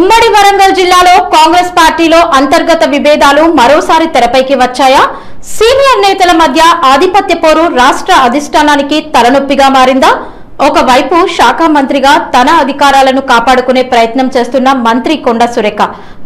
ఉమ్మడి వరంగల్ జిల్లాలో కాంగ్రెస్ పార్టీలో అంతర్గత విభేదాలు మరోసారి తెరపైకి వచ్చాయా? సీనియర్ నేతల మధ్య ఆధిపత్య పోరు రాష్ట్ర అధిష్టానానికి తలనొప్పిగా మారిందా? ఒకవైపు శాఖ మంత్రిగా తన అధికారాలను కాపాడుకునే ప్రయత్నం చేస్తున్న మంత్రి కొండ సురేఖ,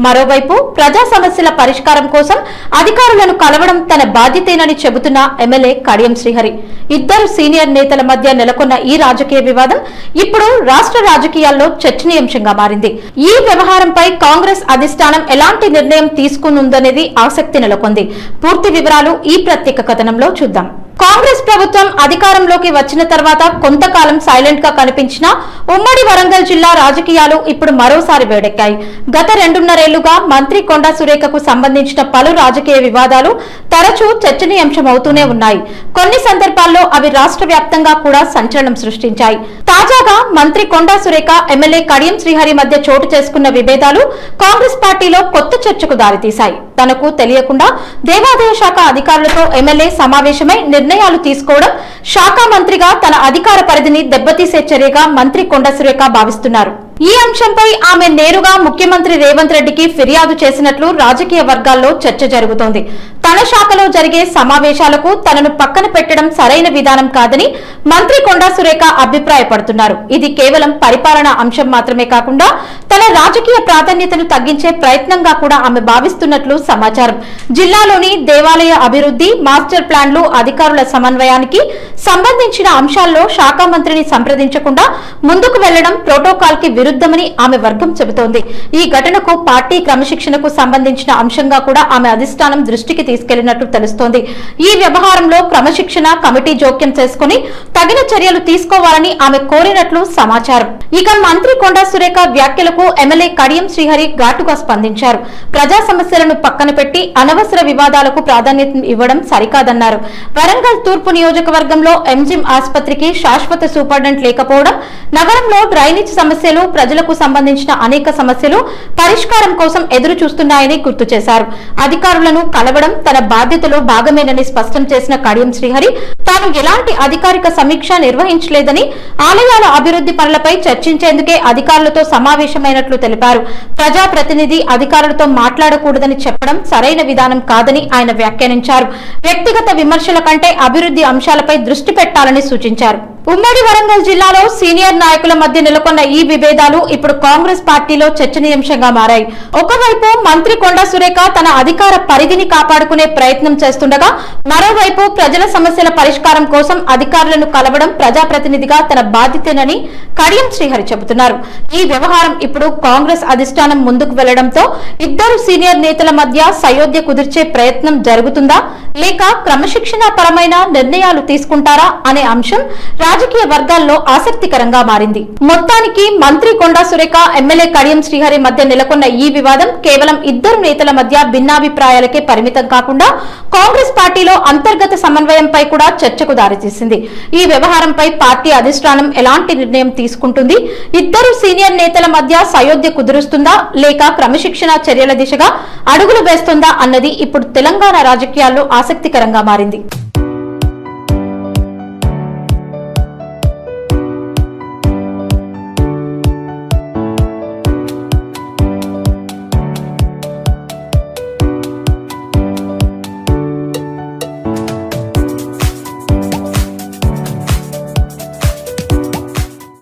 మరోవైపు ప్రజా సమస్యల పరిష్కారం కోసం అధికారులను కలవడం తన బాధ్యతేనని చెబుతున్న ఎమ్మెల్యే కడియం శ్రీహరి. ఇద్దరు సీనియర్ నేతల మధ్య నెలకొన్న ఈ రాజకీయ వివాదం ఇప్పుడు రాష్ట్ర రాజకీయాల్లో చర్చనీయాంశంగా మారింది. ఈ వ్యవహారంపై కాంగ్రెస్ అధిష్టానం ఎలాంటి నిర్ణయం తీసుకునుందనేది ఆసక్తి నెలకొంది. పూర్తి వివరాలు ఈ ప్రత్యేక కథనంలో చూద్దాం. కాంగ్రెస్ ప్రభుత్వం అధికారంలోకి వచ్చిన తర్వాత కొంతకాలం సైలెంట్ గా కనిపించిన ఉమ్మడి వరంగల్ జిల్లా రాజకీయాలు ఇప్పుడు మరోసారి వేడెక్కాయి. గత 2.5 ఏళ్లుగా మంత్రి కొండ సురేఖకు సంబంధించిన పలు రాజకీయ వివాదాలు తరచూ చర్చనీయాంశమవుతూనే ఉన్నాయి. కొన్ని సందర్భాల్లో అవి రాష్ట్ర వ్యాప్తంగా కూడా సంచలనం సృష్టించాయి. తాజాగా మంత్రి కొండ సురేఖ, ఎమ్మెల్యే కడియం శ్రీహరి మధ్య చోటు చేసుకున్న విభేదాలు కాంగ్రెస్ పార్టీలో కొత్త చర్చకు దారితీశాయి. తనకు తెలియకుండా దేవాదాయ శాఖ అధికారులతో ఎమ్మెల్యే సమావేశమై నిర్ణయాలు తీసుకోవడం శాఖ మంత్రిగా తన అధికార పరిధిని దెబ్బతీసే చర్యగా మంత్రి కొండ సురేఖ భావిస్తున్నారు. ఈ అంశంపై ఆమె నేరుగా ముఖ్యమంత్రి రేవంత్ రెడ్డికి ఫిర్యాదు చేసినట్లు రాజకీయ వర్గాల్లో చర్చ జరుగుతోంది. తన శాఖలో జరిగే సమావేశాలకు తనను పక్కన పెట్టడం సరైన విధానం కాదని మంత్రి కొండ సురేఖ అభిప్రాయపడుతున్నారు. ఇది కేవలం పరిపాలనా అంశం మాత్రమే కాకుండా తన రాజకీయ ప్రాధాన్యతను తగ్గించే ప్రయత్నంగా కూడా ఆమె భావిస్తున్నట్లు సమాచారం. జిల్లాలోని దేవాలయ అభివృద్ధి, మాస్టర్ ప్లాన్లు, అధికారుల సమన్వయానికి సంబంధించిన అంశాల్లో శాఖ మంత్రిని సంప్రదించకుండా ముందుకు వెళ్లడం ప్రోటోకాల్ కి విరుద్ధమని ఆమె వర్గం చెబుతోంది. ఈ ఘటనకు పార్టీ క్రమశిక్షణకు సంబంధించిన అంశంగా కూడా ఆమె అధిష్టానం దృష్టికి తీసుకెళ్లినట్లు తెలుస్తోంది. ఈ వ్యవహారంలో క్రమశిక్షణ కమిటీ జోక్యం చేసుకుని తగిన చర్యలు తీసుకోవాలని ఆమె కోరినట్లు సమాచారం. ఇక మంత్రి కొండ సురేఖ వ్యాఖ్యలకు ఎమ్మెల్యే కడియం శ్రీహరి ఘాటుగా స్పందించారు. ప్రజా సమస్యలను పక్కన పెట్టి అనవసర వివాదాలకు ప్రాధాన్యత ఇవ్వడం సరికాదన్నారు. వరంగల్ తూర్పు నియోజకవర్గంలో ఎంజిఎం ఆసుపత్రికి శాశ్వత సూపరింటెండెంట్ లేకపోవడం, నగరంలో డ్రైనేజ్ సమస్యలు, ప్రజలకు సంబంధించిన అనేక సమస్యలు పరిష్కారం కోసం ఎదురు చూస్తున్నాయని గుర్తు చేశారు. అధికారులను కలవడం తన బాధ్యతలో భాగమేనని స్పష్టం చేసిన కడియం శ్రీహరి, తాను ఎలాంటి అధికారిక సమీక్ష నిర్వహించలేదని, ఆలయాల అభివృద్ధి పనులపై చర్చించేందుకే అధికారులతో సమావేశమైనట్లు తెలిపారు. ప్రజాప్రతినిధి అధికారులతో మాట్లాడకూడదని చెప్పడం సరైన విధానం కాదని ఆయన వ్యాఖ్యానించారు. వ్యక్తిగత విమర్శల కంటే అభివృద్ధి అంశాలపై దృష్టి పెట్టాలని సూచించారు. ఉమ్మడి వరంగల్ జిల్లాలో సీనియర్ నాయకుల మధ్య నెలకొన్న ఈ విభేదాలు ఇప్పుడు కాంగ్రెస్ పార్టీలో చర్చనీయాంశంగా మారాయి. ఒకవైపు మంత్రి కొండ సురేఖ తన అధికార పరిధిని కాపాడుకునే ప్రయత్నం చేస్తుండగా, మరోవైపు ప్రజల సమస్యల పరిష్కారం కోసం అధికారులను కలవడం ప్రజాప్రతినిధిగా తన బాధ్యతేనని కడియం శ్రీహరి చెబుతున్నారు. ఈ వ్యవహారం ఇప్పుడు కాంగ్రెస్ అధిష్టానం ముందుకు వెళ్లడంతో ఇద్దరు సీనియర్ నేతల మధ్య సయోధ్య కుదిర్చే ప్రయత్నం జరుగుతుందా, లేక క్రమశిక్షణ పరమైన నిర్ణయాలు తీసుకుంటారా అనే అంశం రాజకీయ వర్గాల్లో ఆసక్తికరంగా మారింది. మొత్తానికి మంత్రి కొండ సురేఖ, ఎమ్మెల్యే కడియం శ్రీహరి మధ్య నెలకొన్న ఈ వివాదం కేవలం ఇద్దరు నేతల మధ్య భిన్నాభిప్రాయాలకే పరిమితం కాకుండా కాంగ్రెస్ పార్టీలో అంతర్గత సమన్వయంపై కూడా చర్చకు దారితీసింది. ఈ వ్యవహారంపై పార్టీ అధిష్టానం ఎలాంటి నిర్ణయం తీసుకుంటుంది? ఇద్దరు సీనియర్ నేతల మధ్య సయోధ్య కుదురుస్తుందా, లేక క్రమశిక్షణ చర్యల దిశగా అడుగులు వేస్తుందా అన్నది ఇప్పుడు తెలంగాణ రాజకీయాల్లో ఆసక్తికరంగా మారింది.